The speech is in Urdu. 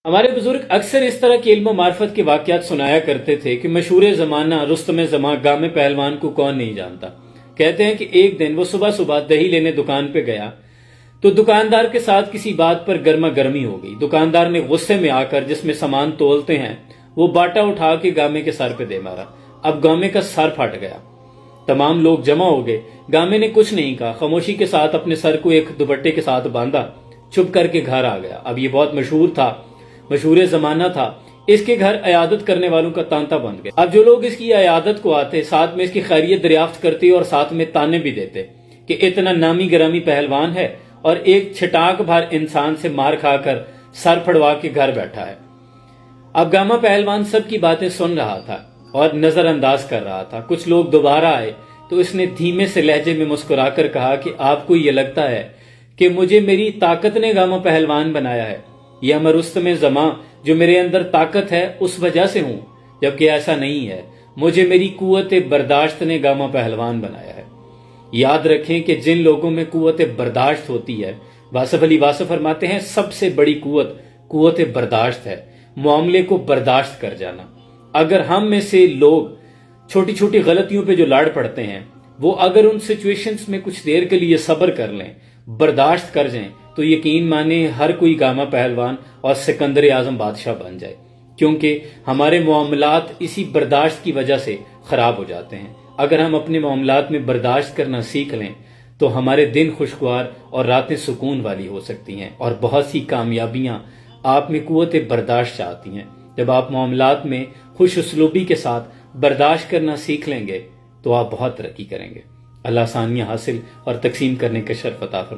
ہمارے بزرگ اکثر اس طرح کے علم و معرفت کے واقعات سنایا کرتے تھے کہ مشہور زمانہ رستم زماں گام پہلوان کو کون نہیں جانتا۔ کہتے ہیں کہ ایک دن وہ صبح صبح دہی لینے دکان پہ گیا تو دکاندار کے ساتھ کسی بات پر گرما گرمی ہو گئی۔ دکاندار نے غصے میں آ کر جس میں سامان تولتے ہیں وہ باٹا اٹھا کے گامے کے سر پہ دے مارا۔ اب گامے کا سر پھٹ گیا۔ تمام لوگ جمع ہو گئے۔ گامے نے کچھ نہیں کہا، خاموشی کے ساتھ اپنے سر کو ایک دوپٹے کے ساتھ باندھا، چھپ کر کے گھر آ گیا۔ اب یہ بہت مشہور زمانہ تھا۔ اس کے گھر عیادت کرنے والوں کا تانتا بن گیا۔ اب جو لوگ اس کی عیادت کو آتے ساتھ میں اس کی خیریت دریافت کرتے اور ساتھ میں تانے بھی دیتے کہ اتنا نامی گرامی پہلوان ہے اور ایک چھٹاک بھر انسان سے مار کھا کر سر پھڑوا کے گھر بیٹھا ہے۔ اب گاما پہلوان سب کی باتیں سن رہا تھا اور نظر انداز کر رہا تھا۔ کچھ لوگ دوبارہ آئے تو اس نے دھیمے سے لہجے میں مسکرا کر کہا کہ آپ کو یہ لگتا ہے کہ مجھے میری طاقت نے گاما پہلوان بنایا ہے، یا میں رستم زماں جو میرے اندر طاقت ہے اس وجہ سے ہوں، جبکہ ایسا نہیں ہے، مجھے میری قوت برداشت نے گاما پہلوان بنایا ہے۔ یاد رکھیں کہ جن لوگوں میں قوت برداشت ہوتی ہے، واصف علی واصف فرماتے ہیں سب سے بڑی قوت برداشت ہے، معاملے کو برداشت کر جانا۔ اگر ہم میں سے لوگ چھوٹی چھوٹی غلطیوں پہ جو لڑ پڑتے ہیں وہ اگر ان سچویشنز میں کچھ دیر کے لیے صبر کر لیں، برداشت کر جائیں، تو یقین مانیں ہر کوئی گاما پہلوان اور سکندر اعظم بادشاہ بن جائے، کیونکہ ہمارے معاملات اسی برداشت کی وجہ سے خراب ہو جاتے ہیں۔ اگر ہم اپنے معاملات میں برداشت کرنا سیکھ لیں تو ہمارے دن خوشگوار اور راتیں سکون والی ہو سکتی ہیں، اور بہت سی کامیابیاں آپ میں قوت برداشت چاہتی ہیں۔ جب آپ معاملات میں خوش اسلوبی کے ساتھ برداشت کرنا سیکھ لیں گے تو آپ بہت ترقی کریں گے۔ اللہ آسانیاں حاصل اور تقسیم کرنے کا شرف عطا فرمائے۔